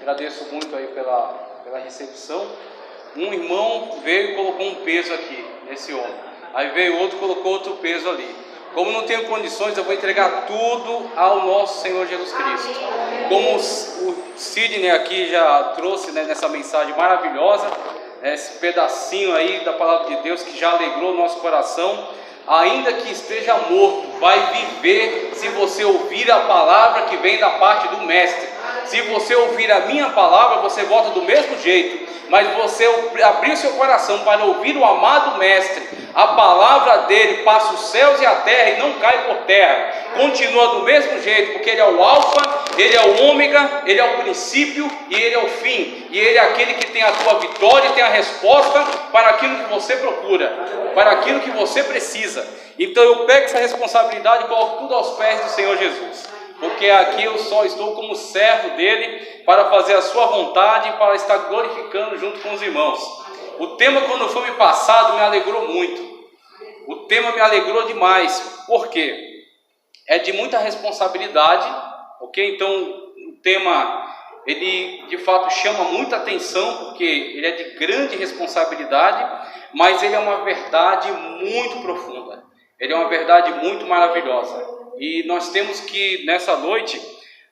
Agradeço muito aí pela recepção. Um irmão veio e colocou um peso aqui nesse ombro. Aí veio outro e colocou outro peso ali. Como não tenho condições, eu vou entregar tudo ao nosso Senhor Jesus Cristo. Como o Sidney aqui já trouxe, né, nessa mensagem maravilhosa, esse pedacinho aí da palavra de Deus que já alegrou o nosso coração. Ainda que esteja morto, vai viver se você ouvir a palavra que vem da parte do Mestre. Se você ouvir a minha palavra, você volta do mesmo jeito. Mas você abrir o seu coração para ouvir o amado Mestre, a palavra dele passa os céus e a terra e não cai por terra. Continua do mesmo jeito, porque ele é o alfa, ele é o ômega, ele é o princípio e ele é o fim. E ele é aquele que tem a tua vitória e tem a resposta para aquilo que você procura, para aquilo que você precisa. Então eu pego essa responsabilidade e coloco tudo aos pés do Senhor Jesus. Porque aqui eu só estou como servo dele para fazer a sua vontade e para estar glorificando junto com os irmãos. O tema, quando foi me passado, me alegrou muito. O tema me alegrou demais. Por quê? É de muita responsabilidade, ok? Então o tema, ele de fato chama muita atenção, porque ele é de grande responsabilidade, mas ele é uma verdade muito profunda. Ele é uma verdade muito maravilhosa. E nós temos que, nessa noite,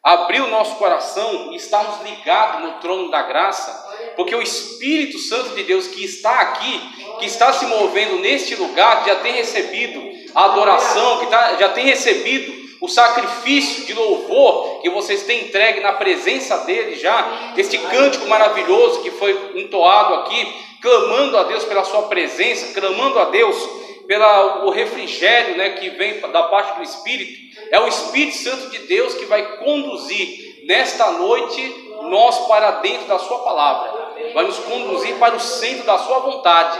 abrir o nosso coração e estarmos ligados no trono da graça, porque o Espírito Santo de Deus que está aqui, que está se movendo neste lugar, que já tem recebido a adoração, que já tem recebido o sacrifício de louvor que vocês têm entregue na presença dele já, este cântico maravilhoso que foi entoado aqui, clamando a Deus pela sua presença, clamando a Deus pelo refrigério, né, que vem da parte do Espírito. É o Espírito Santo de Deus que vai conduzir nesta noite nós para dentro da sua palavra, vai nos conduzir para o centro da sua vontade,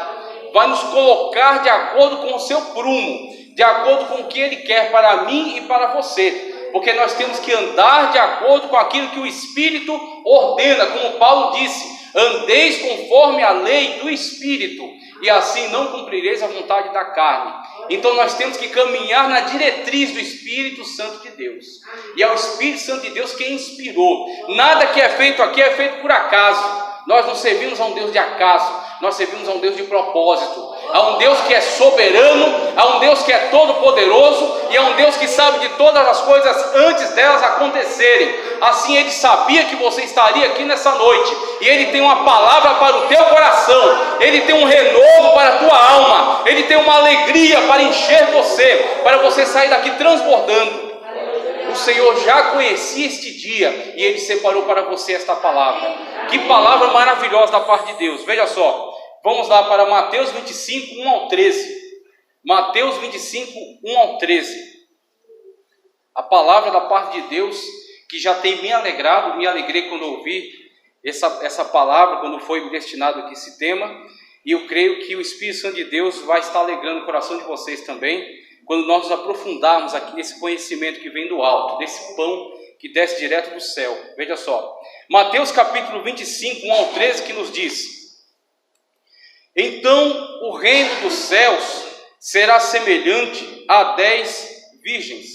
vai nos colocar de acordo com o seu prumo, de acordo com o que ele quer para mim e para você, porque nós temos que andar de acordo com aquilo que o Espírito ordena, como Paulo disse: andeis conforme a lei do Espírito, e assim não cumprireis a vontade da carne. Então nós temos que caminhar na diretriz do Espírito Santo de Deus, e é o Espírito Santo de Deus que inspirou. Nada que é feito aqui é feito por acaso. Nós não servimos a um Deus de acaso, nós servimos a um Deus de propósito, a um Deus que é soberano, a um Deus que é todo poderoso, e a um Deus que sabe de todas as coisas antes delas acontecerem. Assim ele sabia que você estaria aqui nessa noite, e ele tem uma palavra para o teu coração, ele tem um renovo para a tua alma, ele tem uma alegria para encher você, para você sair daqui transbordando. O Senhor já conhecia este dia e ele separou para você esta palavra. Que palavra maravilhosa da parte de Deus. Veja só, vamos lá para Mateus 25, 1 ao 13. Mateus 25, 1 ao 13. A palavra da parte de Deus que já tem me alegrado, me alegrei quando ouvi essa palavra, quando foi destinado aqui esse tema. E eu creio que o Espírito Santo de Deus vai estar alegrando o coração de vocês também, quando nós nos aprofundarmos aqui nesse conhecimento que vem do alto, desse pão que desce direto do céu. Veja só, Mateus capítulo 25, 1 ao 13, que nos diz: então o reino dos céus será semelhante a 10 virgens.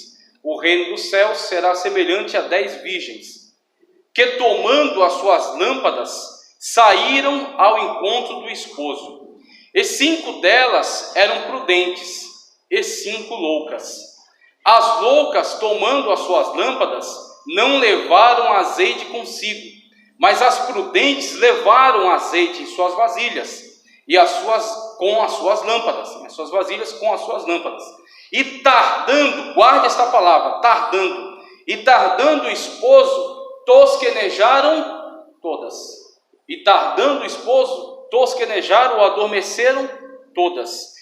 O reino dos céus será semelhante a 10 virgens, que tomando as suas lâmpadas, saíram ao encontro do esposo. E 5 delas eram prudentes, e 5 loucas. As loucas, tomando as suas lâmpadas, não levaram azeite consigo, mas as prudentes levaram azeite em suas vasilhas, e com as suas lâmpadas, as suas vasilhas com as suas lâmpadas. E tardando, guarde esta palavra, tardando o esposo, tosquenejaram todas. E tardando o esposo, tosquenejaram ou adormeceram todas.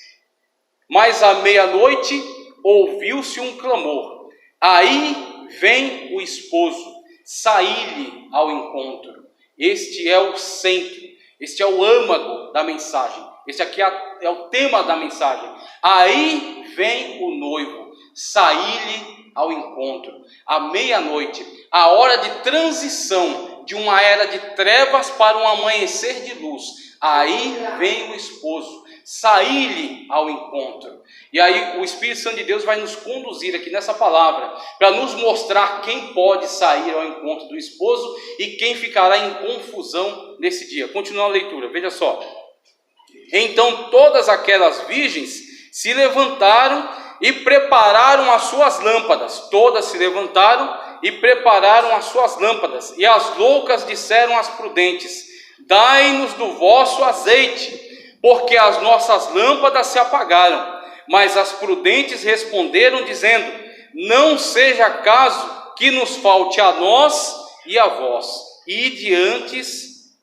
Mas à meia-noite ouviu-se um clamor: aí vem o esposo, saí-lhe ao encontro. Este é o centro, este é o âmago da mensagem, este aqui é o tema da mensagem. Aí vem o noivo, saí-lhe ao encontro. À meia-noite, a hora de transição de uma era de trevas para um amanhecer de luz. Aí vem o esposo, sair-lhe ao encontro. E aí o Espírito Santo de Deus vai nos conduzir aqui nessa palavra, para nos mostrar quem pode sair ao encontro do esposo e quem ficará em confusão nesse dia. Continua a leitura, veja só. Então todas aquelas virgens se levantaram e prepararam as suas lâmpadas. Todas se levantaram e prepararam as suas lâmpadas. E as loucas disseram às prudentes: dai-nos do vosso azeite, porque as nossas lâmpadas se apagaram. Mas as prudentes responderam, dizendo: não seja caso que nos falte a nós e a vós. Ide antes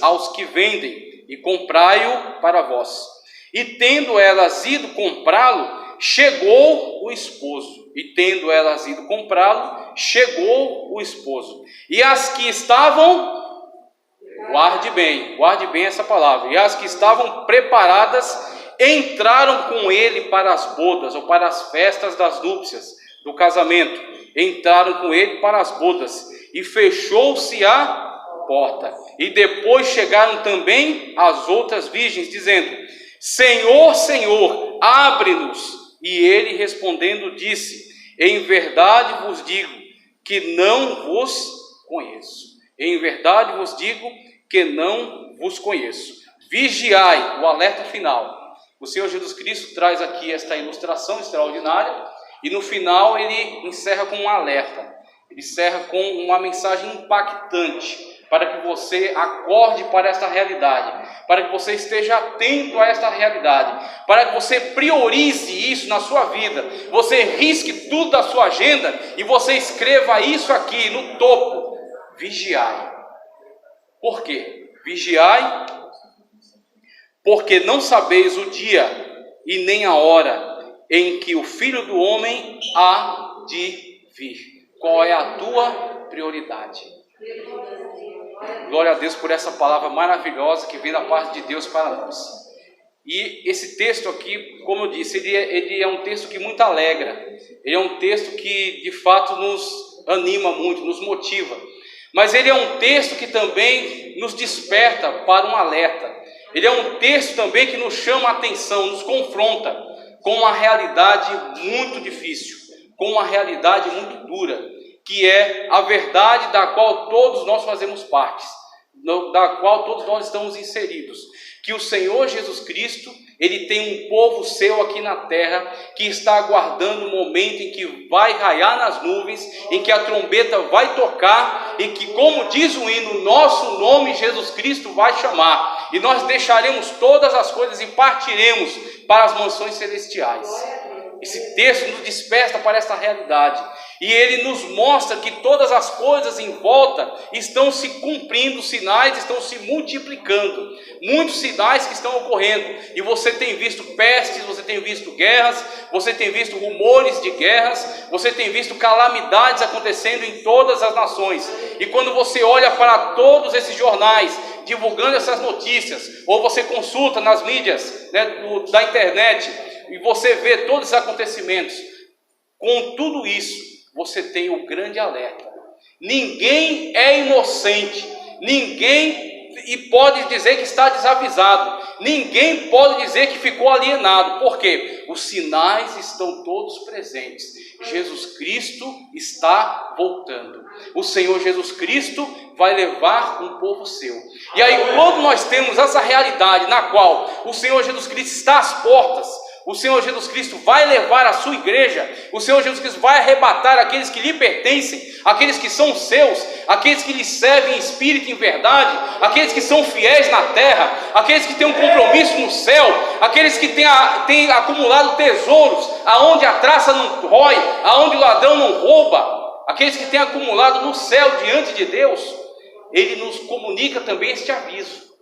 aos que vendem, e comprai-o para vós. E tendo elas ido comprá-lo, chegou o esposo. E tendo elas ido comprá-lo, chegou o esposo. E as que estavam, guarde bem essa palavra, e as que estavam preparadas entraram com ele para as bodas, ou para as festas das núpcias, do casamento. Entraram com ele para as bodas, e fechou-se a porta. E depois chegaram também as outras virgens, dizendo: Senhor, Senhor, abre-nos. E ele respondendo disse: em verdade vos digo que não vos conheço. Em verdade vos digo que não vos conheço. Vigiai, o alerta final. O Senhor Jesus Cristo traz aqui esta ilustração extraordinária e no final ele encerra com um alerta. Ele encerra com uma mensagem impactante para que você acorde para esta realidade, para que você esteja atento a esta realidade, para que você priorize isso na sua vida, você risque tudo da sua agenda e você escreva isso aqui no topo: vigiai. Por quê? Vigiai, porque não sabeis o dia e nem a hora em que o Filho do Homem há de vir. Qual é a tua prioridade? Glória a Deus por essa palavra maravilhosa que vem da parte de Deus para nós. E esse texto aqui, como eu disse, ele é um texto que muito alegra. Ele é um texto que de fato nos anima muito, nos motiva. Mas ele é um texto que também nos desperta para um alerta. Ele é um texto também que nos chama a atenção, nos confronta com uma realidade muito difícil, com uma realidade muito dura, que é a verdade da qual todos nós fazemos parte, da qual todos nós estamos inseridos, que o Senhor Jesus Cristo, Ele tem um povo seu aqui na terra, que está aguardando o momento em que vai raiar nas nuvens, em que a trombeta vai tocar, e que, como diz o hino, nosso nome Jesus Cristo vai chamar, e nós deixaremos todas as coisas e partiremos para as mansões celestiais. Esse texto nos desperta para esta realidade, e ele nos mostra que todas as coisas em volta estão se cumprindo, sinais estão se multiplicando, muitos sinais que estão ocorrendo, e você tem visto pestes, você tem visto guerras, você tem visto rumores de guerras, você tem visto calamidades acontecendo em todas as nações, e quando você olha para todos esses jornais divulgando essas notícias, ou você consulta nas mídias, da internet, e você vê todos os acontecimentos, com tudo isso, você tem o grande alerta: ninguém é inocente, ninguém pode dizer que está desavisado, ninguém pode dizer que ficou alienado. Por quê? Os sinais estão todos presentes. Jesus Cristo está voltando. O Senhor Jesus Cristo vai levar um povo seu. E aí, quando nós temos essa realidade na qual o Senhor Jesus Cristo está às portas, o Senhor Jesus Cristo vai levar a sua igreja, o Senhor Jesus Cristo vai arrebatar aqueles que lhe pertencem, aqueles que são seus, aqueles que lhe servem em espírito e em verdade, aqueles que são fiéis na terra, aqueles que têm um compromisso no céu, aqueles que têm acumulado tesouros, aonde a traça não rói, aonde o ladrão não rouba, aqueles que têm acumulado no céu diante de Deus. Ele nos comunica também este aviso.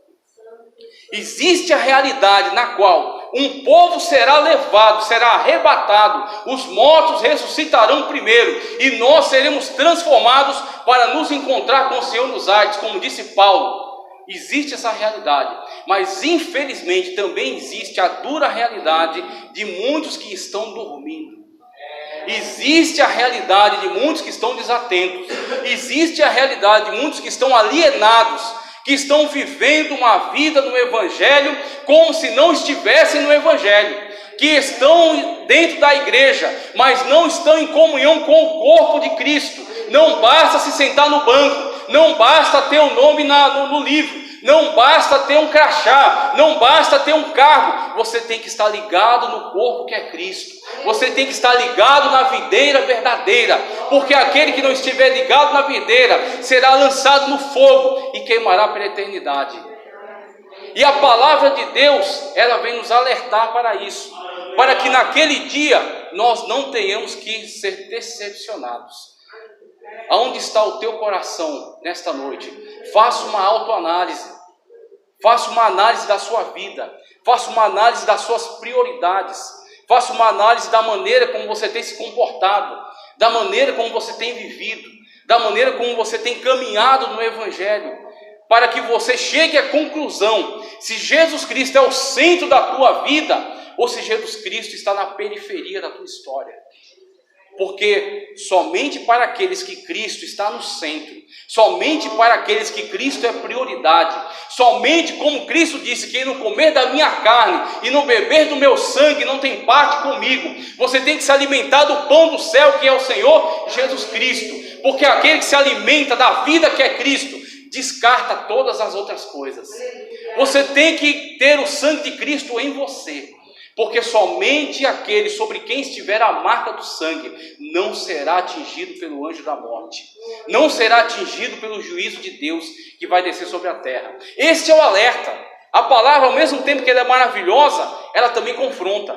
Existe a realidade na qual um povo será levado, será arrebatado, os mortos ressuscitarão primeiro, e nós seremos transformados para nos encontrar com o Senhor nos ares, como disse Paulo. Existe essa realidade, mas infelizmente também existe a dura realidade de muitos que estão dormindo. Existe a realidade de muitos que estão desatentos, existe a realidade de muitos que estão alienados, que estão vivendo uma vida no Evangelho como se não estivessem no Evangelho, que estão dentro da igreja, mas não estão em comunhão com o corpo de Cristo. Não basta se sentar no banco, não basta ter o nome no livro, não basta ter um crachá, não basta ter um cargo, você tem que estar ligado no corpo que é Cristo, você tem que estar ligado na videira verdadeira, porque aquele que não estiver ligado na videira será lançado no fogo e queimará pela eternidade. E a palavra de Deus, ela vem nos alertar para isso, para que naquele dia nós não tenhamos que ser decepcionados. Aonde está o teu coração nesta noite? Faça uma autoanálise, faça uma análise da sua vida, faça uma análise das suas prioridades, faça uma análise da maneira como você tem se comportado, da maneira como você tem vivido, da maneira como você tem caminhado no Evangelho, para que você chegue à conclusão se Jesus Cristo é o centro da tua vida ou se Jesus Cristo está na periferia da tua história. Porque somente para aqueles que Cristo está no centro, somente para aqueles que Cristo é prioridade, somente como Cristo disse, quem não comer da minha carne e não beber do meu sangue não tem parte comigo. Você tem que se alimentar do pão do céu que é o Senhor Jesus Cristo, porque aquele que se alimenta da vida que é Cristo, descarta todas as outras coisas. Você tem que ter o sangue de Cristo em você, porque somente aquele sobre quem estiver a marca do sangue não será atingido pelo anjo da morte, não será atingido pelo juízo de Deus que vai descer sobre a terra. Este é o alerta. A palavra, ao mesmo tempo que ela é maravilhosa, ela também confronta.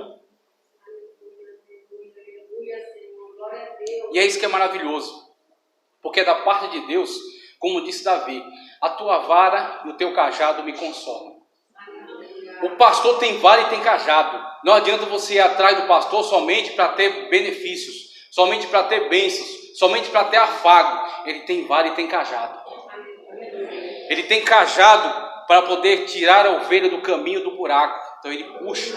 E é isso que é maravilhoso, porque é da parte de Deus, como disse Davi: a tua vara e o teu cajado me consolam. O pastor tem vara e tem cajado. Não adianta você ir atrás do pastor somente para ter benefícios, somente para ter bênçãos, somente para ter afago. Ele tem vara e tem cajado. Ele tem cajado para poder tirar a ovelha do caminho do buraco. Então ele puxa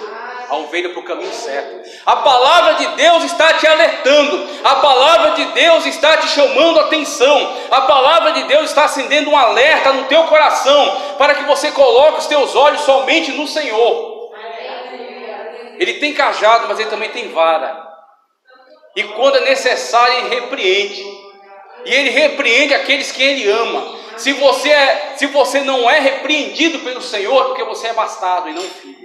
a ovelha para o caminho certo. A palavra de Deus está te alertando. A palavra de Deus está te chamando a atenção. A palavra de Deus está acendendo um alerta no teu coração, para que você coloque os teus olhos somente no Senhor. Ele tem cajado, mas ele também tem vara. E quando é necessário, ele repreende. E ele repreende aqueles que ele ama. Se você não é repreendido pelo Senhor, é porque você é bastardo e não filho.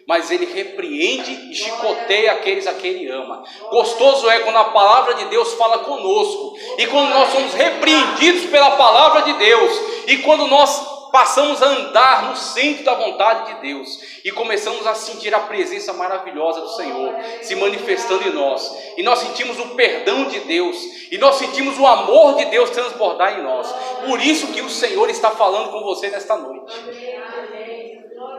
Mas ele repreende e chicoteia aqueles a quem ele ama. Gostoso é quando a palavra de Deus fala conosco, e quando nós somos repreendidos pela palavra de Deus, e quando nós passamos a andar no centro da vontade de Deus, e começamos a sentir a presença maravilhosa do Senhor se manifestando em nós, e nós sentimos o perdão de Deus, e nós sentimos o amor de Deus transbordar em nós. Por isso que o Senhor está falando com você nesta noite,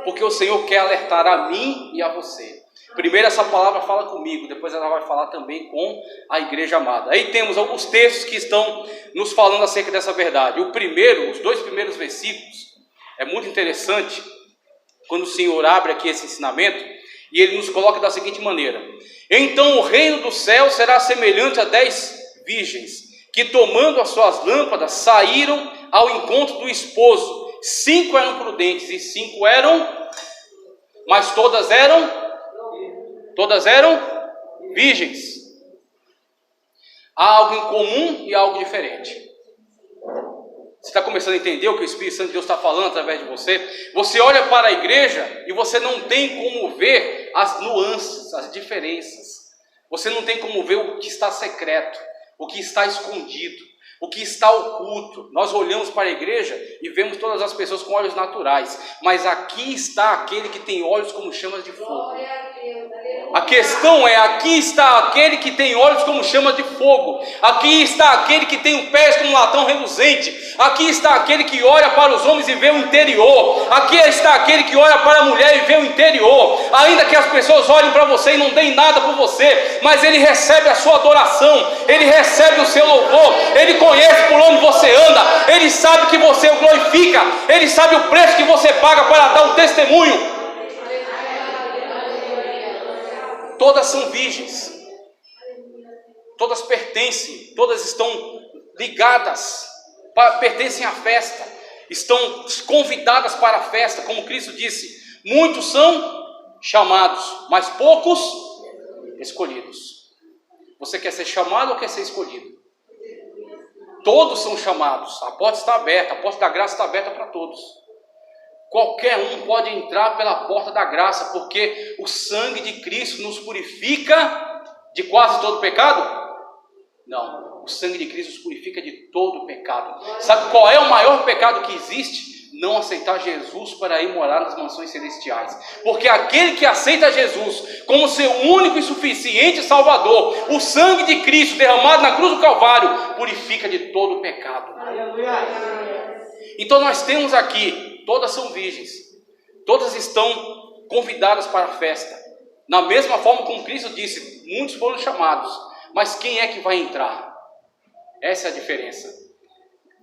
porque o Senhor quer alertar a mim e a você. Primeiro essa palavra fala comigo, depois ela vai falar também com a igreja amada. Aí temos alguns textos que estão nos falando acerca dessa verdade. Os dois primeiros versículos, é muito interessante quando o Senhor abre aqui esse ensinamento, e ele nos coloca da seguinte maneira: então o reino do céu será semelhante a 10 virgens, que tomando as suas lâmpadas, saíram ao encontro do esposo. 5 eram prudentes e 5 eram, mas todas eram virgens. Há algo em comum e algo diferente. Você está começando a entender o que o Espírito Santo de Deus está falando através de você? Você olha para a igreja e você não tem como ver as nuances, as diferenças. Você não tem como ver o que está secreto, o que está escondido, o que está oculto. Nós olhamos para a igreja e vemos todas as pessoas com olhos naturais, mas aqui está aquele que tem olhos como chamas de fogo. A questão é, aqui está aquele que tem olhos como chama de fogo. Aqui está aquele que tem os pés como um latão reluzente. Aqui está aquele que olha para os homens e vê o interior. Aqui está aquele que olha para a mulher e vê o interior. Ainda que as pessoas olhem para você e não deem nada por você, mas ele recebe a sua adoração, ele recebe o seu louvor, ele conhece por onde você anda, ele sabe que você o glorifica, ele sabe o preço que você paga para dar um testemunho. Todas são virgens, todas pertencem, todas estão ligadas, pertencem à festa. estão convidadas para a festa, como Cristo disse: muitos são chamados, mas poucos escolhidos. Você quer ser chamado ou quer ser escolhido? Todos são chamados, a porta está aberta, a porta da graça está aberta para todos. Qualquer um pode entrar pela porta da graça, porque o sangue de Cristo nos purifica de quase todo pecado? Não, o sangue de Cristo nos purifica de todo pecado. Sabe qual é o maior pecado que existe? Não aceitar Jesus para ir morar nas mansões celestiais. Porque aquele que aceita Jesus como seu único e suficiente Salvador, o sangue de Cristo derramado na cruz do Calvário, purifica de todo pecado. Então nós temos aqui, todas são virgens, todas estão convidadas para a festa. Na mesma forma como Cristo disse, muitos foram chamados, mas quem é que vai entrar? Essa é a diferença.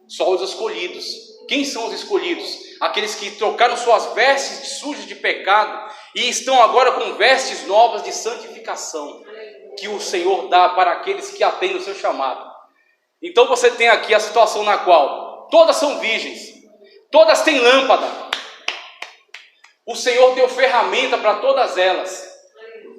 Só os escolhidos. Quem são os escolhidos? Aqueles que trocaram suas vestes sujas de pecado e estão agora com vestes novas de santificação, que o Senhor dá para aqueles que atendem o seu chamado. Então você tem aqui a situação na qual todas são virgens, todas têm lâmpada. O Senhor deu ferramenta para todas elas.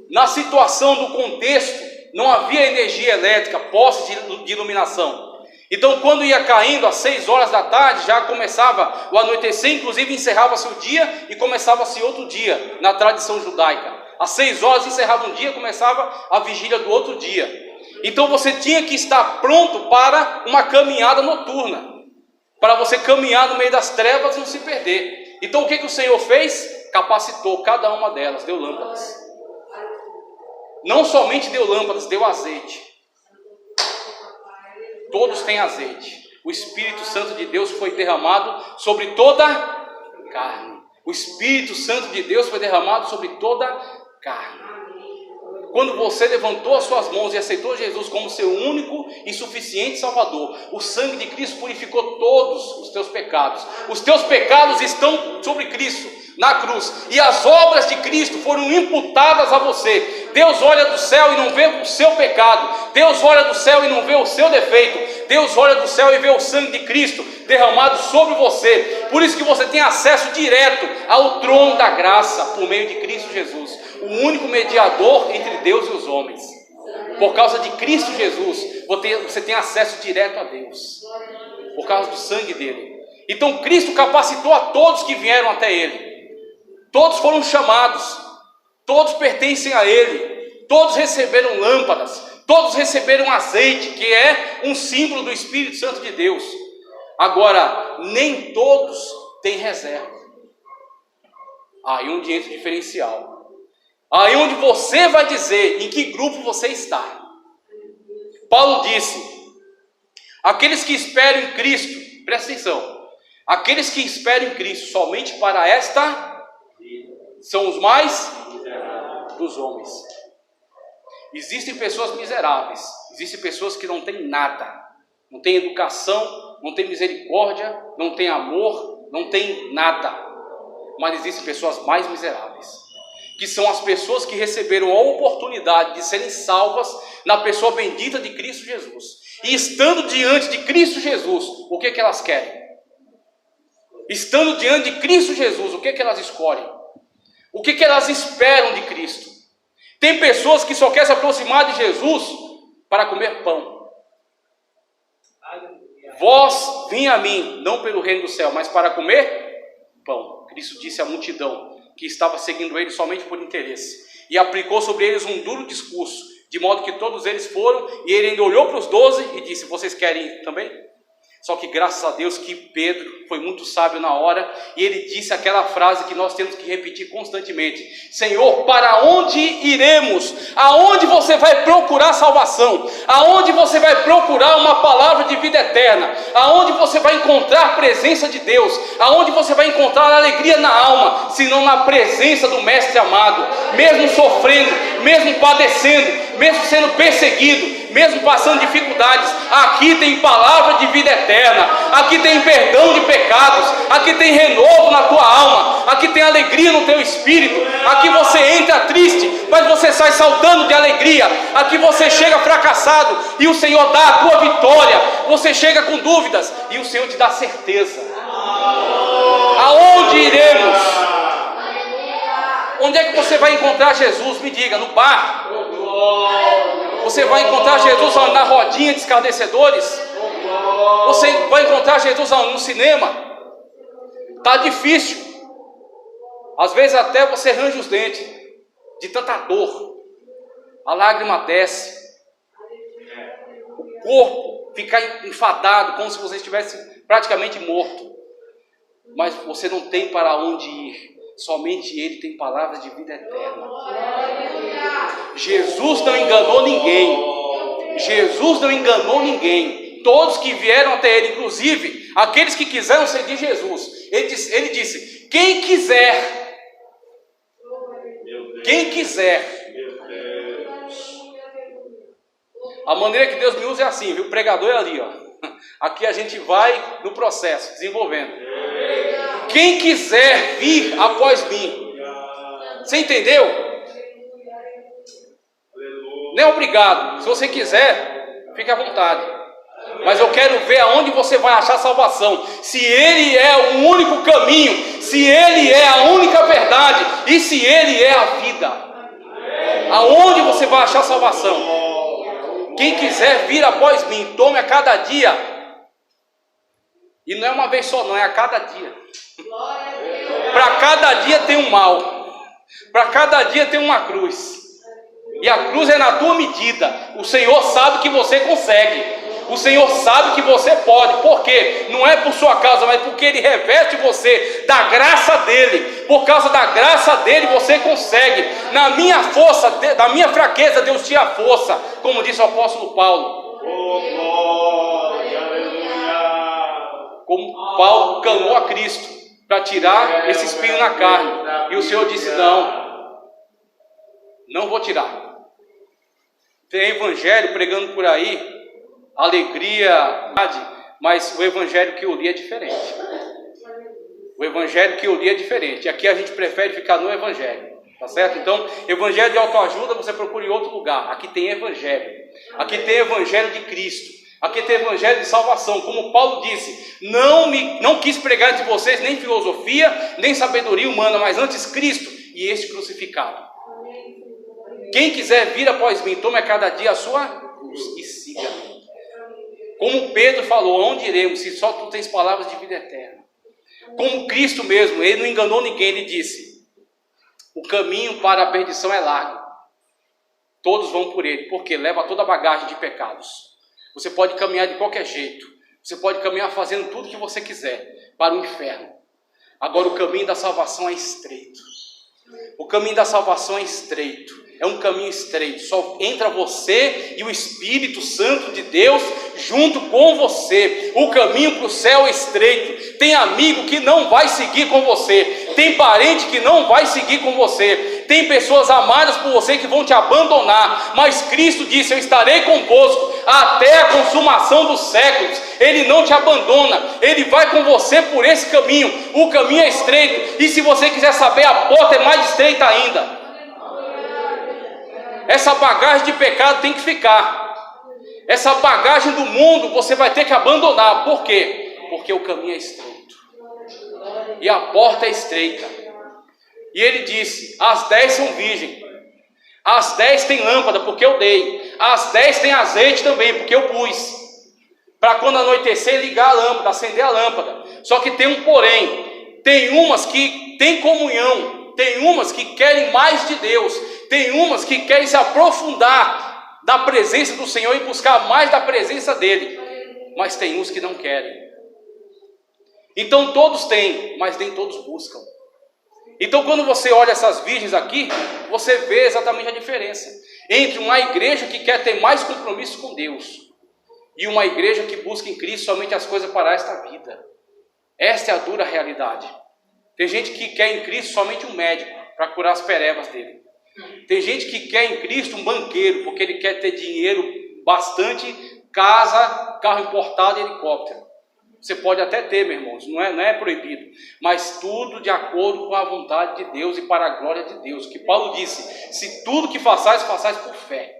Na situação do contexto, não havia energia elétrica, poste de iluminação. Então quando ia caindo às 6 horas da tarde, já começava o anoitecer, inclusive encerrava-se o dia e começava-se outro dia, na tradição judaica. Às 6 horas encerrava um dia, começava a vigília do outro dia. Então você tinha que estar pronto para uma caminhada noturna, para você caminhar no meio das trevas e não se perder. Então o que o Senhor fez? Capacitou cada uma delas, deu lâmpadas. Não somente deu lâmpadas, deu azeite. Todos têm azeite. O Espírito Santo de Deus foi derramado sobre toda carne. O Espírito Santo de Deus foi derramado sobre toda carne. Quando você levantou as suas mãos e aceitou Jesus como seu único e suficiente Salvador, o sangue de Cristo purificou todos os teus pecados. Os teus pecados estão sobre Cristo, na cruz, e as obras de Cristo foram imputadas a você. Deus olha do céu e não vê o seu pecado. Deus olha do céu e não vê o seu defeito. Deus olha do céu e vê o sangue de Cristo derramado sobre você. Por isso que você tem acesso direto ao trono da graça por meio de Cristo Jesus, o único mediador entre Deus e os homens. Por causa de Cristo Jesus, você tem acesso direto a Deus, por causa do sangue dele. Então Cristo capacitou a todos que vieram até ele. Todos foram chamados, todos pertencem a ele, todos receberam lâmpadas, todos receberam azeite, que é um símbolo do Espírito Santo de Deus. Agora, nem todos têm reserva. Aí onde entra o diferencial. Aí onde você vai dizer em que grupo você está. Paulo disse: aqueles que esperam em Cristo, presta atenção, aqueles que esperam em Cristo somente para esta são os mais dos homens. Existem pessoas miseráveis, existem pessoas que não têm nada, não têm educação, não têm misericórdia, não têm amor, não têm nada. Mas existem pessoas mais miseráveis, que são as pessoas que receberam a oportunidade de serem salvas na pessoa bendita de Cristo Jesus. E estando diante de Cristo Jesus, o que elas querem? Estando diante de Cristo Jesus, o que elas escolhem? O que elas esperam de Cristo? Tem pessoas que só querem se aproximar de Jesus para comer pão. Vós vim a mim, não pelo reino do céu, mas para comer pão. Cristo disse à multidão que estava seguindo ele somente por interesse, e aplicou sobre eles um duro discurso, de modo que todos eles foram, e ele ainda olhou para os 12 e disse: vocês querem ir também? Só que graças a Deus que Pedro foi muito sábio na hora, e ele disse aquela frase que nós temos que repetir constantemente: Senhor, para onde iremos? Aonde você vai procurar salvação? Aonde você vai procurar uma palavra de vida eterna? Aonde você vai encontrar a presença de Deus? Aonde você vai encontrar alegria na alma, senão na presença do Mestre amado? Mesmo sofrendo, mesmo padecendo, mesmo sendo perseguido, mesmo passando dificuldades, aqui tem palavra de vida eterna, aqui tem perdão de pecados, aqui tem renovo na tua alma, aqui tem alegria no teu espírito, aqui você entra triste, mas você sai saltando de alegria, aqui você chega fracassado e o Senhor dá a tua vitória, você chega com dúvidas e o Senhor te dá certeza. Aonde iremos? Onde é que você vai encontrar Jesus? Me diga, no bar? Você vai encontrar Jesus na rodinha de escarnecedores? Você vai encontrar Jesus no cinema? Está difícil. Às vezes até você arranja os dentes de tanta dor. A lágrima desce. O corpo fica enfadado, como se você estivesse praticamente morto. Mas você não tem para onde ir. Somente Ele tem palavras de vida eterna. Jesus não enganou ninguém. Jesus não enganou ninguém. Todos que vieram até Ele, inclusive aqueles que quiseram seguir Jesus, Ele disse: quem quiser, a maneira que Deus me usa é assim, viu? O pregador é ali, ó. Aqui a gente vai no processo, desenvolvendo. Quem quiser vir após mim. Você entendeu? Não é obrigado. Se você quiser, fique à vontade. Mas eu quero ver aonde você vai achar salvação. Se Ele é o único caminho, se Ele é a única verdade e se Ele é a vida. Aonde você vai achar salvação? Quem quiser vir após mim, tome a cada dia. E não é uma vez só, não, é a cada dia. Para cada dia tem um mal. Para cada dia tem uma cruz. E a cruz é na tua medida. O Senhor sabe que você consegue. O Senhor sabe que você pode. Por quê? Não é por sua causa, mas porque Ele reveste você da graça dEle. Por causa da graça dEle você consegue. Na minha força, da minha fraqueza, Deus tira força. Como disse o apóstolo Paulo. Como Paulo clamou a Cristo para tirar esse espinho na carne. E o Senhor disse: não vou tirar. Tem evangelho pregando por aí, alegria, mas o evangelho que eu li é diferente. O evangelho que eu li é diferente. Aqui a gente prefere ficar no evangelho, tá certo? Então, evangelho de autoajuda você procura em outro lugar. Aqui tem evangelho. Aqui tem evangelho de Cristo. Aqui tem evangelho de salvação. Como Paulo disse: não quis pregar entre vocês nem filosofia, nem sabedoria humana, mas antes Cristo e este crucificado. Quem quiser vir após mim, tome a cada dia a sua cruz e siga-me. Como Pedro falou: onde iremos se só tu tens palavras de vida eterna? Como Cristo mesmo, Ele não enganou ninguém. Ele disse: o caminho para a perdição é largo, todos vão por ele, porque leva toda a bagagem de pecados. Você pode caminhar de qualquer jeito. Você pode caminhar fazendo tudo que você quiser para o inferno. Agora o caminho da salvação é estreito. O caminho da salvação é estreito. É um caminho estreito. Só entra você e o Espírito Santo de Deus junto com você. O caminho para o céu é estreito. Tem amigo que não vai seguir com você. Tem parente que não vai seguir com você. Tem pessoas amadas por você que vão te abandonar. Mas Cristo disse: eu estarei convosco até a consumação dos séculos. Ele não te abandona. Ele vai com você por esse caminho. O caminho é estreito. E se você quiser saber, a porta é mais estreita ainda. Essa bagagem de pecado tem que ficar. Essa bagagem do mundo você vai ter que abandonar. Por quê? Porque o caminho é estreito e a porta é estreita. E ele disse: as 10 são virgens, as 10 têm lâmpada, porque eu dei, as 10 têm azeite também, porque eu pus, para quando anoitecer ligar a lâmpada, acender a lâmpada. Só que tem um porém. Tem umas que têm comunhão, tem umas que querem mais de Deus, tem umas que querem se aprofundar da presença do Senhor e buscar mais da presença dEle, mas tem uns que não querem. Então todos têm, mas nem todos buscam. Então quando você olha essas virgens aqui, você vê exatamente a diferença entre uma igreja que quer ter mais compromisso com Deus e uma igreja que busca em Cristo somente as coisas para esta vida. Esta é a dura realidade. Tem gente que quer em Cristo somente um médico para curar as perebas dele. Tem gente que quer em Cristo um banqueiro, porque ele quer ter dinheiro bastante casa, carro importado e helicóptero. Você pode até ter, meu irmão, não é proibido, mas tudo de acordo com a vontade de Deus e para a glória de Deus. Que Paulo disse: se tudo que façais, façais por fé.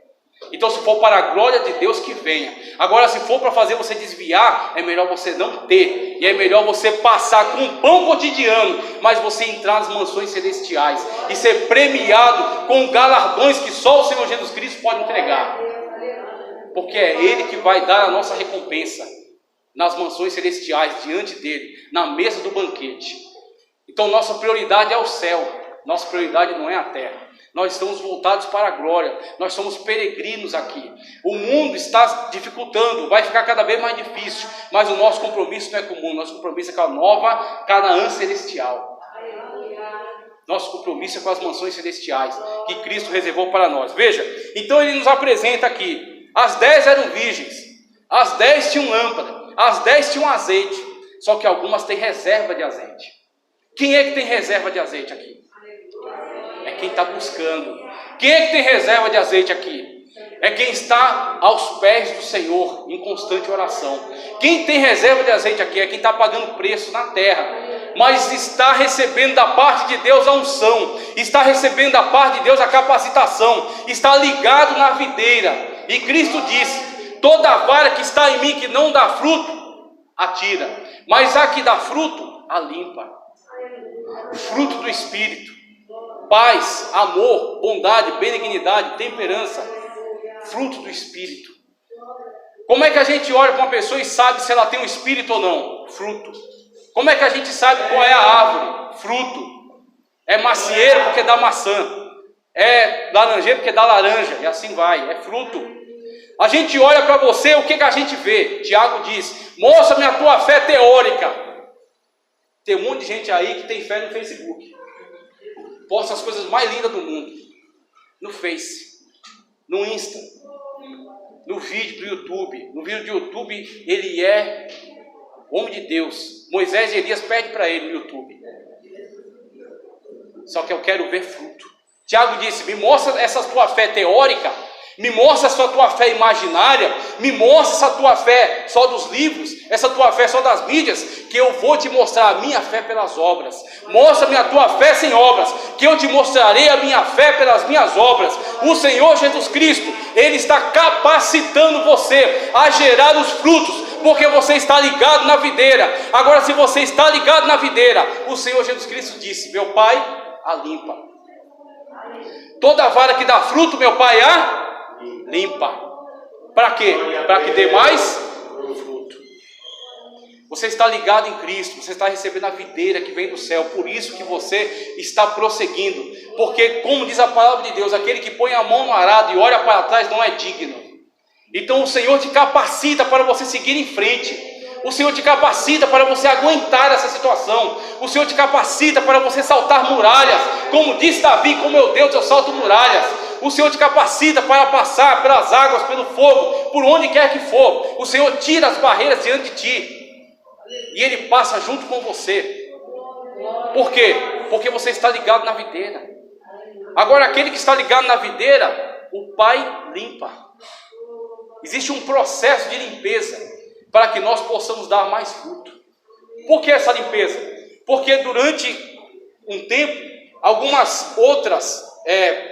Então, se for para a glória de Deus, que venha. Agora, se for para fazer você desviar, é melhor você não ter, e é melhor você passar com um pão cotidiano, mas você entrar nas mansões celestiais e ser premiado com galardões que só o Senhor Jesus Cristo pode entregar, porque é Ele que vai dar a nossa recompensa nas mansões celestiais, diante dele, na mesa do banquete. Então nossa prioridade é o céu, nossa prioridade não é a terra. Nós estamos voltados para a glória, nós somos peregrinos aqui. O mundo está dificultando, vai ficar cada vez mais difícil, mas o nosso compromisso não é comum, nosso compromisso é com a nova Canaã celestial. Nosso compromisso é com as mansões celestiais que Cristo reservou para nós. Veja, então ele nos apresenta aqui: as 10 eram virgens, as 10 tinham lâmpada, as 10 tinham azeite, só que algumas têm reserva de azeite. Quem é que tem reserva de azeite aqui? É quem está buscando. Quem é que tem reserva de azeite aqui? É quem está aos pés do Senhor, em constante oração. Quem tem reserva de azeite aqui é quem está pagando preço na terra, mas está recebendo da parte de Deus a unção, está recebendo da parte de Deus a capacitação, está ligado na videira. E Cristo disse: toda vara que está em mim que não dá fruto, atira, mas a que dá fruto, a limpa. Fruto do Espírito: paz, amor, bondade, benignidade, temperança. Fruto do Espírito. Como é que a gente olha para uma pessoa e sabe se ela tem um espírito ou não? Fruto. Como é que a gente sabe qual é a árvore? Fruto. É macieiro porque dá maçã, é laranjeiro porque dá laranja, e assim vai, é fruto. A gente olha para você, o que a gente vê? Tiago diz: mostra-me a tua fé teórica. Tem um monte de gente aí que tem fé no Facebook, posta as coisas mais lindas do mundo no Face, no Insta, no vídeo do YouTube. No vídeo do YouTube ele é homem de Deus. Moisés e Elias pedem para ele no YouTube. Só que eu quero ver fruto. Tiago disse: me mostra essa tua fé teórica, me mostra essa tua fé imaginária, me mostra essa tua fé só dos livros, essa tua fé só das mídias, que eu vou te mostrar a minha fé pelas obras. Mostra-me a tua fé sem obras, que eu te mostrarei a minha fé pelas minhas obras. O Senhor Jesus Cristo, Ele está capacitando você a gerar os frutos, porque você está ligado na videira. Agora, se você está ligado na videira, o Senhor Jesus Cristo disse: meu Pai a limpa. Toda vara que dá fruto, meu Pai a limpa. Para quê? Para que dê mais fruto. Você está ligado em Cristo, você está recebendo a videira que vem do céu. Por isso que você está prosseguindo. Porque, como diz a palavra de Deus, aquele que põe a mão no arado e olha para trás não é digno. Então o Senhor te capacita para você seguir em frente. O Senhor te capacita para você aguentar essa situação. O Senhor te capacita para você saltar muralhas. Como disse Davi: com meu Deus eu salto muralhas. O Senhor te capacita para passar pelas águas, pelo fogo, por onde quer que for. O Senhor tira as barreiras diante de ti, e Ele passa junto com você. Por quê? Porque você está ligado na videira. Agora, aquele que está ligado na videira, o Pai limpa. Existe um processo de limpeza para que nós possamos dar mais fruto. Por que essa limpeza? Porque durante um tempo, algumas outras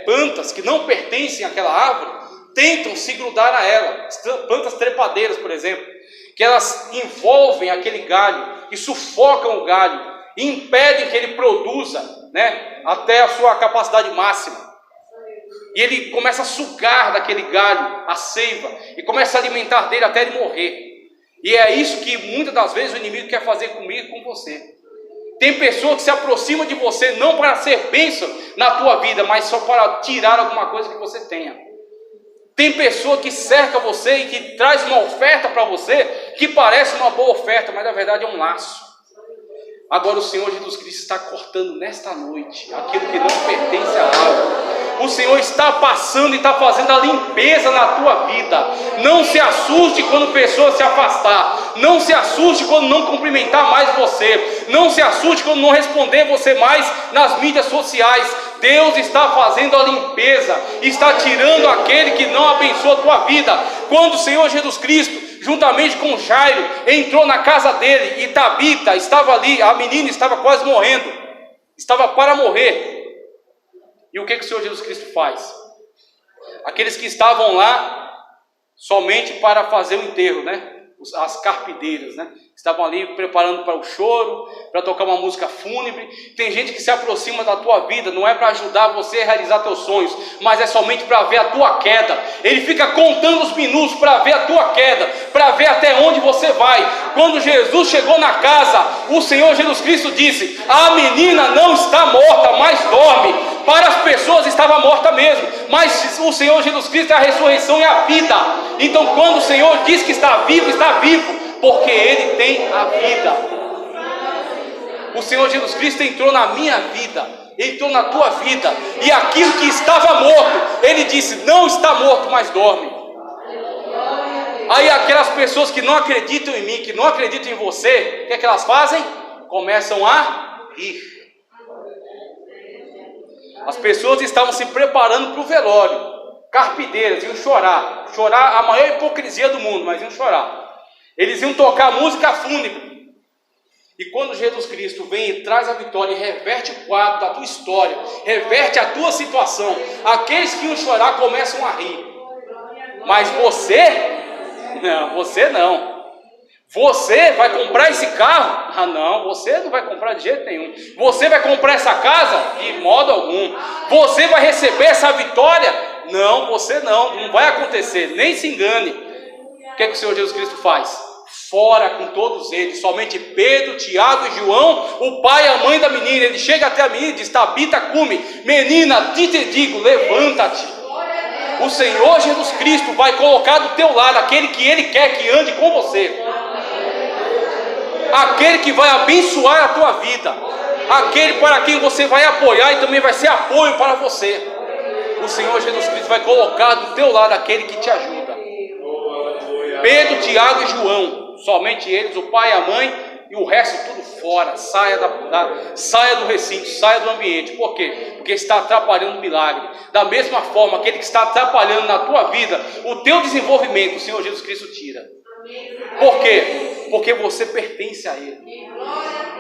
plantas que não pertencem àquela árvore tentam se grudar a ela. Plantas trepadeiras, por exemplo, que elas envolvem aquele galho e sufocam o galho e impedem que ele produza, até a sua capacidade máxima. E ele começa a sugar daquele galho a seiva e começa a alimentar dele até ele morrer. E é isso que muitas das vezes o inimigo quer fazer comigo e com você. Tem pessoas que se aproximam de você não para ser bênção na tua vida, mas só para tirar alguma coisa que você tenha. Tem pessoa que cerca você e que traz uma oferta para você que parece uma boa oferta, mas na verdade é um laço. Agora o Senhor Jesus Cristo está cortando nesta noite aquilo que não pertence a árvore. O Senhor está passando e está fazendo a limpeza na tua vida. Não se assuste quando pessoas se afastar. Não se assuste quando não cumprimentar mais você. Não se assuste quando não responder você mais nas mídias sociais. Deus está fazendo a limpeza, está tirando aquele que não abençoa a tua vida. Quando o Senhor Jesus Cristo, juntamente com Jairo, entrou na casa dele e Tabita estava ali, a menina estava quase morrendo, estava para morrer. E o que o Senhor Jesus Cristo faz? Aqueles que estavam lá somente para fazer o enterro, né? As carpideiras, né? Estavam ali preparando para o choro, para tocar uma música fúnebre. Tem gente que se aproxima da tua vida, não é para ajudar você a realizar teus sonhos, mas é somente para ver a tua queda. Ele fica contando os minutos para ver a tua queda, para ver até onde você vai. Quando Jesus chegou na casa, o Senhor Jesus Cristo disse: a menina não está morta, mas dorme. Para as pessoas estava morta mesmo, mas o Senhor Jesus Cristo é a ressurreição e a vida. Então quando o Senhor diz que está vivo, porque Ele tem a vida. O Senhor Jesus Cristo entrou na minha vida, entrou na tua vida, e aquilo que estava morto, Ele disse: não está morto, mas dorme. Aí aquelas pessoas que não acreditam em mim, que não acreditam em você, o que é que elas fazem? Começam a rir. As pessoas estavam se preparando para o velório, carpideiras, iam chorar, a maior hipocrisia do mundo, mas iam chorar. Eles iam tocar música fúnebre. E quando Jesus Cristo vem e traz a vitória e reverte o quadro da tua história, reverte a tua situação, aqueles que iam chorar começam a rir. Mas você? Não, você não. Você vai comprar esse carro? Ah não, você não vai comprar de jeito nenhum. Você vai comprar essa casa? De modo algum. Você vai receber essa vitória? Não, você não vai acontecer, nem se engane. O que é que o Senhor Jesus Cristo faz? Fora com todos eles, somente Pedro, Tiago e João, o pai e a mãe da menina. Ele chega até a menina e diz: Tabita, cume, menina, te digo, levanta-te. O Senhor Jesus Cristo vai colocar do teu lado aquele que Ele quer que ande com você, aquele que vai abençoar a tua vida, aquele para quem você vai apoiar e também vai ser apoio para você. O Senhor Jesus Cristo vai colocar do teu lado aquele que te ajuda. Pedro, Tiago e João, somente eles, o pai e a mãe, e o resto tudo fora. Saia do recinto, saia do ambiente. Por quê? Porque está atrapalhando o milagre. Da mesma forma, aquele que está atrapalhando na tua vida o teu desenvolvimento, o Senhor Jesus Cristo tira. Por quê? Porque você pertence a Ele,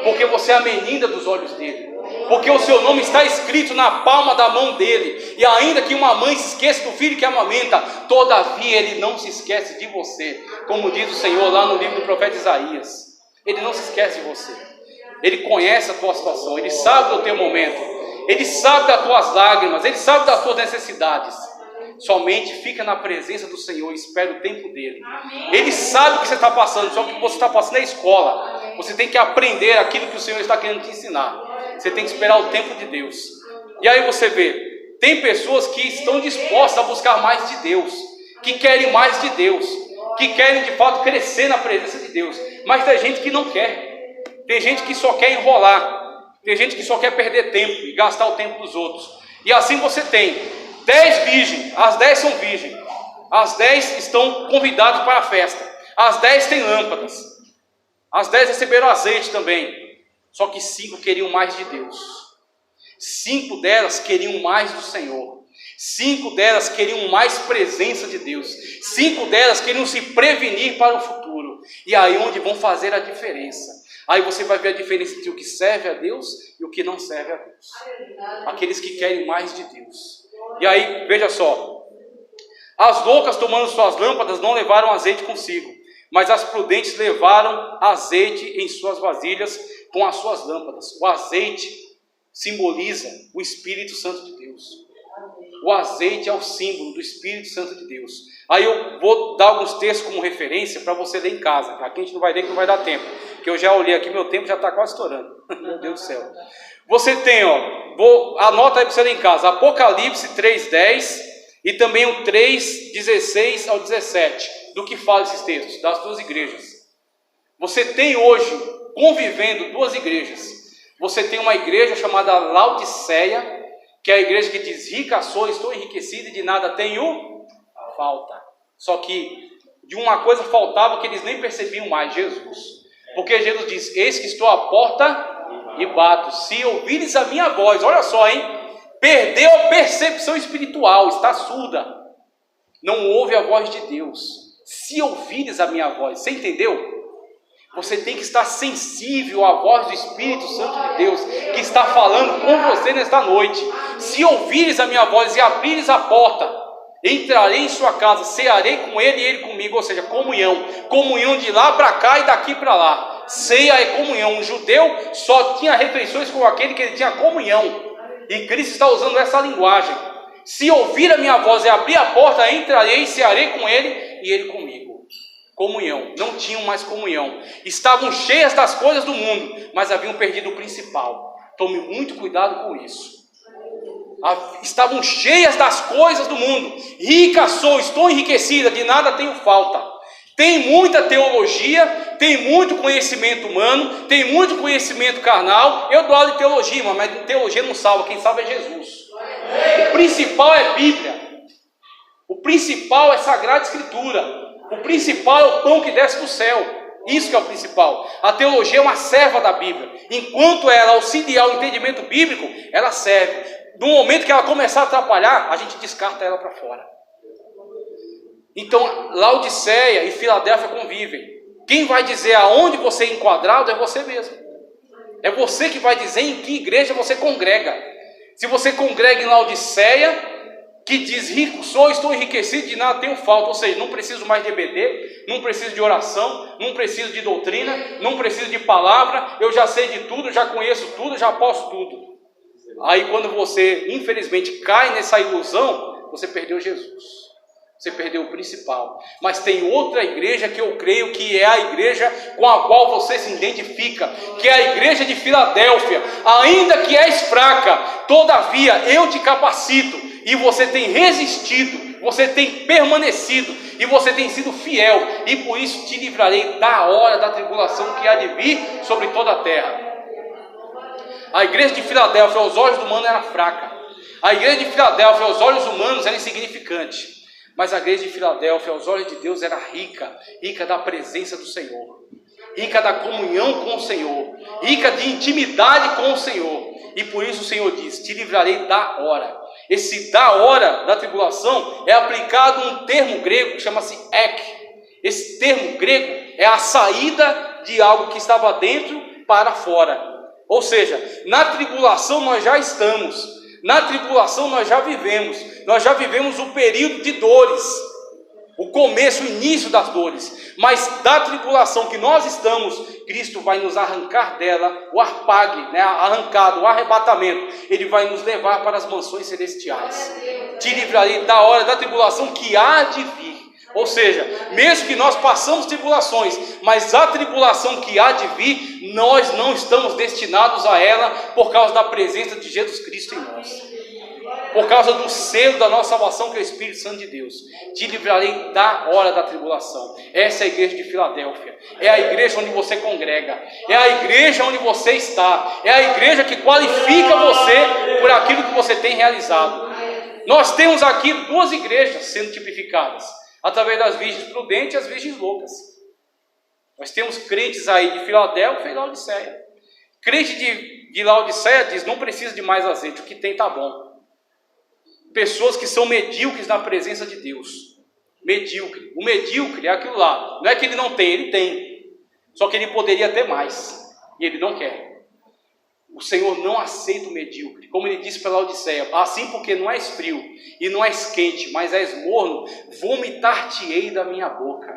porque você é a menina dos olhos dele, porque o seu nome está escrito na palma da mão dele. E ainda que uma mãe se esqueça do filho que amamenta, todavia Ele não se esquece de você, como diz o Senhor lá no livro do profeta Isaías. Ele não se esquece de você. Ele conhece a tua situação, Ele sabe do teu momento, Ele sabe das tuas lágrimas, Ele sabe das tuas necessidades. Somente fica na presença do Senhor e espera o tempo dele. Ele sabe o que você está passando, só que o que você está passando é escola. Você tem que aprender aquilo que o Senhor está querendo te ensinar. Você tem que esperar o tempo de Deus. E aí você vê, tem pessoas que estão dispostas a buscar mais de Deus, que querem mais de Deus, que querem de fato crescer na presença de Deus. Mas tem gente que não quer. Tem gente que só quer enrolar. Tem gente que só quer perder tempo e gastar o tempo dos outros. E assim você tem 10 virgens, as 10 são virgens, as 10 estão convidadas para a festa, as 10 têm lâmpadas, as 10 receberam azeite também, só que 5 queriam mais de Deus, 5 delas queriam mais do Senhor, 5 delas queriam mais presença de Deus, 5 delas queriam se prevenir para o futuro, e aí onde vão fazer a diferença. Aí você vai ver a diferença entre o que serve a Deus e o que não serve a Deus, aqueles que querem mais de Deus. E aí, veja só, as loucas tomando suas lâmpadas não levaram azeite consigo, mas as prudentes levaram azeite em suas vasilhas com as suas lâmpadas. O azeite simboliza o Espírito Santo de Deus. O azeite é o símbolo do Espírito Santo de Deus. Aí eu vou dar alguns textos como referência para você ler em casa. Aqui a gente não vai ler que não vai dar tempo, porque eu já olhei aqui, meu tempo já está quase estourando. Meu Deus do céu. Você tem, anota aí para você ler em casa, Apocalipse 3:10 e também o 3:16 ao 17. Do que fala esses textos? Das duas igrejas. Você tem hoje, convivendo duas igrejas. Você tem uma igreja chamada Laodiceia, que é a igreja que diz: rica sou, estou enriquecida e de nada tenho falta. Só que de uma coisa faltava que eles nem percebiam mais: Jesus. Porque Jesus diz: eis que estou à porta e bato, se ouvires a minha voz. Olha só, hein? perdeu a percepção espiritual, está surda, não ouve a voz de Deus. Se ouvires a minha voz, você entendeu? Você tem que estar sensível à voz do Espírito Santo de Deus, que está falando com você nesta noite. Se ouvires a minha voz e abrires a porta, entrarei em sua casa, cearei com ele e ele comigo, ou seja, comunhão de lá para cá e daqui para lá. Ceia é comunhão. Um judeu só tinha refeições com aquele que ele tinha comunhão, e Cristo está usando essa linguagem. Se ouvir a minha voz e abrir a porta, entrarei e cearei com ele e ele comigo. Comunhão, não tinham mais comunhão, estavam cheias das coisas do mundo, mas haviam perdido o principal. Tome muito cuidado com isso. Estavam cheias das coisas do mundo. Rica sou, estou enriquecida, de nada tenho falta. Tem muita teologia, tem muito conhecimento humano, tem muito conhecimento carnal. Eu dou aula de teologia, mas teologia não salva, quem salva é Jesus. O principal é Bíblia, o principal é Sagrada Escritura, o principal é o pão que desce do céu. Isso que é o principal. A teologia é uma serva da Bíblia. Enquanto ela auxiliar o entendimento bíblico, ela serve. No momento que ela começar a atrapalhar, a gente descarta ela para fora. Então, Laodiceia e Filadélfia convivem. Quem vai dizer aonde você é enquadrado é você mesmo. É você que vai dizer em que igreja você congrega. Se você congrega em Laodiceia, que diz: rico sou, estou enriquecido, de nada tenho falta, ou seja, não preciso mais de EBD, não preciso de oração, não preciso de doutrina, não preciso de palavra, eu já sei de tudo, já conheço tudo, já posso tudo. Aí quando você infelizmente cai nessa ilusão, você perdeu Jesus, você perdeu o principal. Mas tem outra igreja que eu creio que é a igreja com a qual você se identifica, que é a igreja de Filadélfia. Ainda que és fraca, todavia eu te capacito. E você tem resistido, você tem permanecido, e você tem sido fiel, e por isso te livrarei da hora da tribulação que há de vir sobre toda a terra. A igreja de Filadélfia aos olhos humanos era fraca. A igreja de Filadélfia aos olhos humanos era insignificante. Mas a igreja de Filadélfia aos olhos de Deus era rica, rica da presença do Senhor, rica da comunhão com o Senhor, rica de intimidade com o Senhor. E por isso o Senhor diz: te livrarei da hora. Esse da hora da tribulação é aplicado um termo grego que chama-se ek. Esse termo grego é a saída de algo que estava dentro para fora. Ou seja, na tribulação nós já estamos, na tribulação nós já vivemos o período de dores, o começo, o início das dores. Mas da tribulação que nós estamos, Cristo vai nos arrancar dela, o arpague, arrancado, o arrebatamento. Ele vai nos levar para as mansões celestiais. Te livrarei da hora da tribulação que há de vir. Ou seja, mesmo que nós passamos tribulações, mas a tribulação que há de vir, nós não estamos destinados a ela por causa da presença de Jesus Cristo em nós. Por causa do selo da nossa salvação, que é o Espírito Santo de Deus. Te livrarei da hora da tribulação. Essa é a igreja de Filadélfia. É a igreja onde você congrega. É a igreja onde você está. É a igreja que qualifica você por aquilo que você tem realizado. Nós temos aqui duas igrejas sendo tipificadas, através das virgens prudentes e as virgens loucas. Nós temos crentes aí de Filadélfia e Laodiceia. Crente de Laodiceia diz: não precisa de mais azeite, o que tem está bom. Pessoas que são medíocres na presença de Deus. Medíocre. O medíocre é aquilo lá. Não é que ele não tem, ele tem. Só que ele poderia ter mais. E ele não quer. O Senhor não aceita o medíocre. Como ele disse para Laodiceia: assim, porque não és frio e não és quente, mas és morno, vomitar-te-ei da minha boca.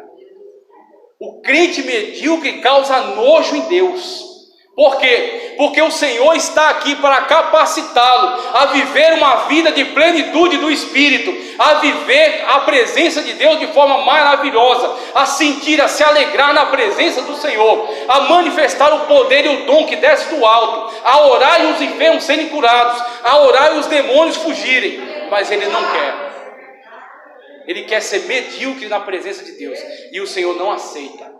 O crente medíocre causa nojo em Deus. Por quê? Porque o Senhor está aqui para capacitá-lo a viver uma vida de plenitude do Espírito, a viver a presença de Deus de forma maravilhosa, a sentir, a se alegrar na presença do Senhor, a manifestar o poder e o dom que desce do alto, a orar e os enfermos serem curados, a orar e os demônios fugirem. Mas ele não quer. Ele quer ser medíocre na presença de Deus, e o Senhor não aceita.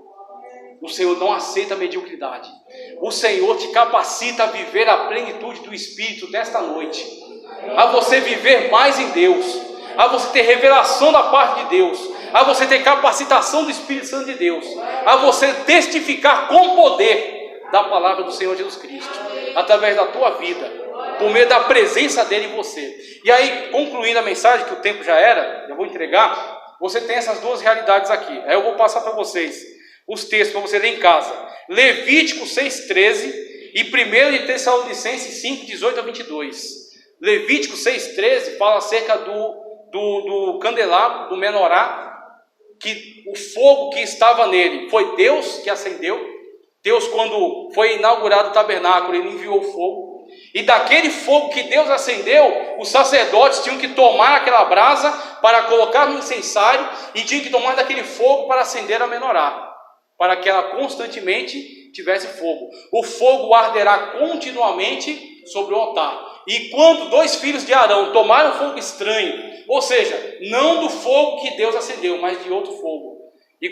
O Senhor não aceita a mediocridade. O Senhor te capacita a viver a plenitude do Espírito desta noite, a você viver mais em Deus, a você ter revelação da parte de Deus, a você ter capacitação do Espírito Santo de Deus, a você testificar com poder da palavra do Senhor Jesus Cristo, através da tua vida. por meio da presença dele em você. E aí, concluindo a mensagem, que o tempo já era, eu vou entregar, você tem essas duas realidades aqui. Aí eu vou passar para vocês os textos para você ler em casa. Levítico 6,13 e 1 de Tessalonicenses 5,18 a 22. Levítico 6,13 fala acerca do candelabro, do menorá, que o fogo que estava nele foi Deus que acendeu. Deus, quando foi inaugurado o tabernáculo, ele enviou fogo. E daquele fogo que Deus acendeu, os sacerdotes tinham que tomar aquela brasa para colocar no incensário, e tinham que tomar daquele fogo para acender a menorá, para que ela constantemente tivesse fogo. O fogo arderá continuamente sobre o altar. E quando 2 filhos de Arão tomaram fogo estranho, ou seja, não do fogo que Deus acendeu, mas de outro fogo, e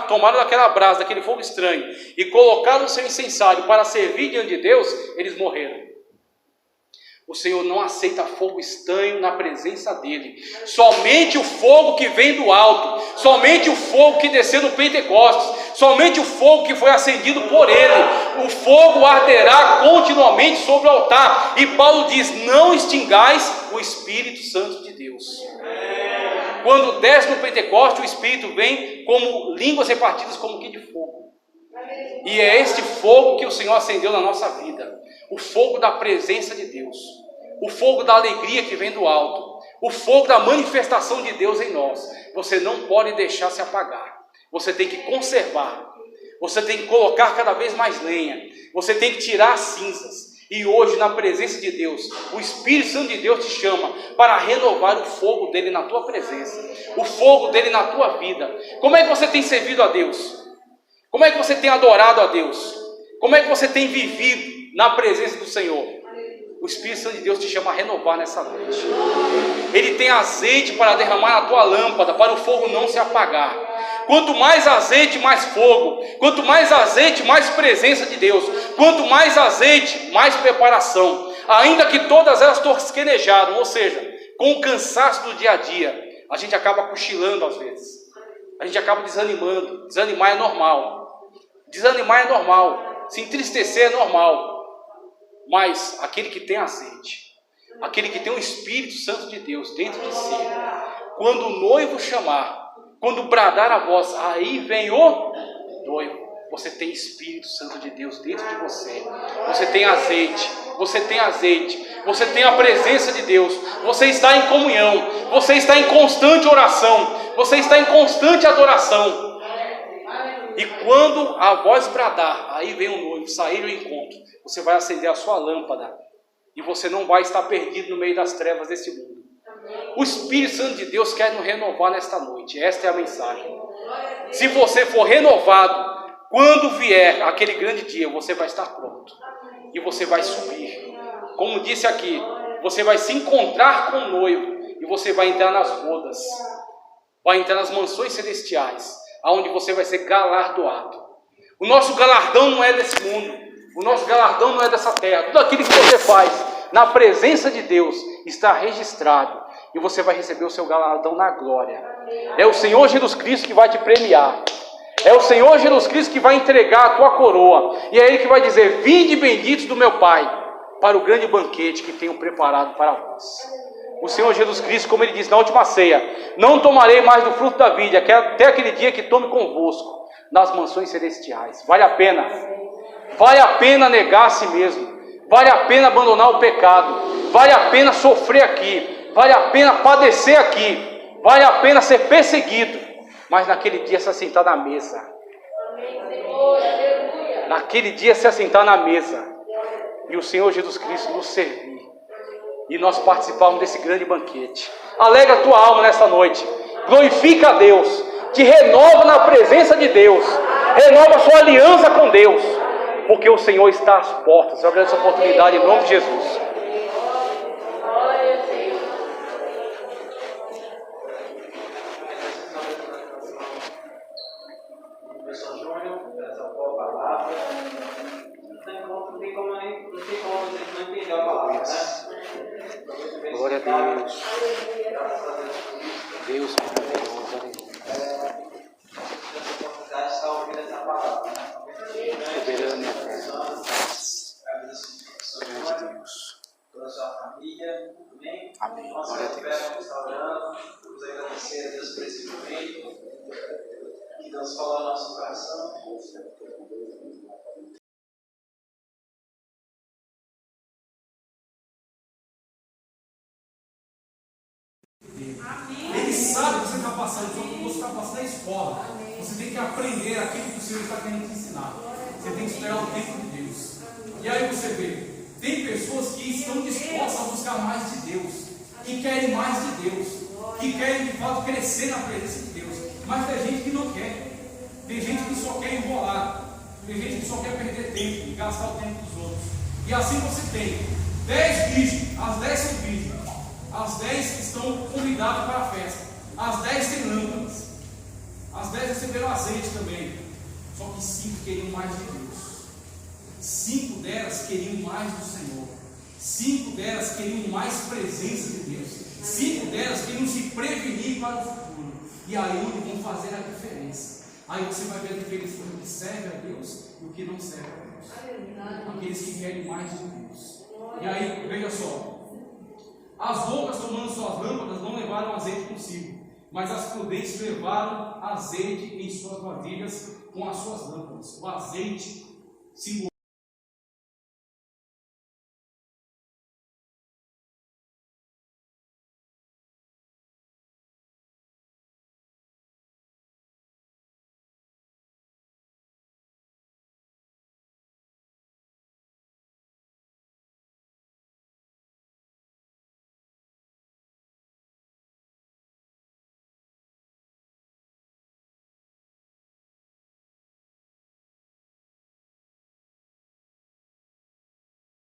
tomaram daquela brasa, daquele fogo estranho, e colocaram o seu incensário para servir diante de Deus, eles morreram. O Senhor não aceita fogo estranho na presença dele. Somente o fogo que vem do alto, somente o fogo que desceu no Pentecostes, somente o fogo que foi acendido por ele, o fogo arderá continuamente sobre o altar. E Paulo diz: não extingais o Espírito Santo de Deus. Quando desce no Pentecostes, o Espírito vem como línguas repartidas como que de fogo. E é este fogo que o Senhor acendeu na nossa vida. O fogo da presença de Deus. O fogo da alegria que vem do alto. O fogo da manifestação de Deus em nós. Você não pode deixar se apagar. Você tem que conservar. Você tem que colocar cada vez mais lenha. Você tem que tirar as cinzas. E hoje, na presença de Deus, o Espírito Santo de Deus te chama para renovar o fogo dele na tua presença, o fogo dele na tua vida. Como é que você tem servido a Deus? Como é que você tem adorado a Deus? Como é que você tem vivido na presença do Senhor? O Espírito Santo de Deus te chama a renovar nessa noite. Ele tem azeite para derramar na tua lâmpada, para o fogo não se apagar. Quanto mais azeite, mais fogo. Quanto mais azeite, mais presença de Deus. Quanto mais azeite, mais preparação. Ainda que todas elas tosquenejaram, ou seja, com o cansaço do dia a dia, a gente acaba cochilando às vezes. A gente acaba desanimando. Desanimar é normal. Desanimar é normal. Se entristecer é normal. Mas aquele que tem azeite, aquele que tem o Espírito Santo de Deus dentro de si, quando o noivo chamar, quando bradar a voz, aí vem o noivo. Você tem Espírito Santo de Deus dentro de você. Você tem azeite. Você tem azeite. Você tem a presença de Deus. Você está em comunhão. Você está em constante oração. Você está em constante adoração. E quando a voz bradar, aí vem o noivo, sair ao encontro. Você vai acender a sua lâmpada. E você não vai estar perdido no meio das trevas desse mundo. O Espírito Santo de Deus quer nos renovar nesta noite. Esta é a mensagem. Se você for renovado, quando vier aquele grande dia, você vai estar pronto. E você vai subir. Como disse aqui, você vai se encontrar com o noivo. E você vai entrar nas bodas. Vai entrar nas mansões celestiais, aonde você vai ser galardoado. O nosso galardão não é desse mundo. O nosso galardão não é dessa terra. Tudo aquilo que você faz na presença de Deus está registrado. E você vai receber o seu galardão na glória. É o Senhor Jesus Cristo que vai te premiar. É o Senhor Jesus Cristo que vai entregar a tua coroa. E é Ele que vai dizer: vinde benditos do meu Pai, para o grande banquete que tenho preparado para vós. O Senhor Jesus Cristo, como Ele disse na última ceia: não tomarei mais do fruto da vide, até aquele dia que tome convosco nas mansões celestiais. Vale a pena. Vale a pena negar a si mesmo. Vale a pena abandonar o pecado. Vale a pena sofrer aqui. Vale a pena padecer aqui. Vale a pena ser perseguido. Mas naquele dia se assentar na mesa. Naquele dia se assentar na mesa. E o Senhor Jesus Cristo nos servir. E nós participarmos desse grande banquete. Alegra a tua alma nessa noite. Glorifica a Deus. Te renova na presença de Deus. Renova a sua aliança com Deus. Porque o Senhor está às portas. Eu agradeço a oportunidade em nome de Jesus. Professor Júnior, essa boa palavra. Não tem como vocês não entenderem a palavra, né? Glória a Deus. Deus maravilhoso. Essa oportunidade de estar ouvindo essa palavra, né? Soberano e eterno. Grande Deus. Amém. Nós Glória a Deus. vamos orando, vamos agradecer a Deus por esse momento, que Deus falou ao nosso coração. Ele sabe que você está passando, então quando você está passando na escola, você tem que aprender aquilo que o Senhor está querendo te ensinar. Você tem que esperar o tempo de Deus. E aí você vê, tem pessoas que estão dispostas a buscar mais de Deus, que querem mais de Deus, que querem de fato crescer na presença de Deus. Mas tem gente que não quer, tem gente que só quer enrolar, tem gente que só quer perder tempo e gastar o tempo dos outros. E assim você tem 10 virgens, as 10 são virgens, as 10 estão convidadas para a festa, as 10 têm lâmpadas, as 10 receberam azeite também, só que 5 queriam mais de Deus. 5 delas queriam mais do Senhor, 5 delas queriam mais presença de Deus, 5 delas queriam se prevenir para o futuro, e aí vão fazer a diferença. Aí você vai ver a diferença entre o que serve a Deus e o que não serve a Deus, aqueles que querem mais de Deus. E aí, veja só, as loucas tomando suas lâmpadas não levaram azeite consigo, mas as prudentes levaram azeite em suas vasilhas com as suas lâmpadas. O azeite simboliza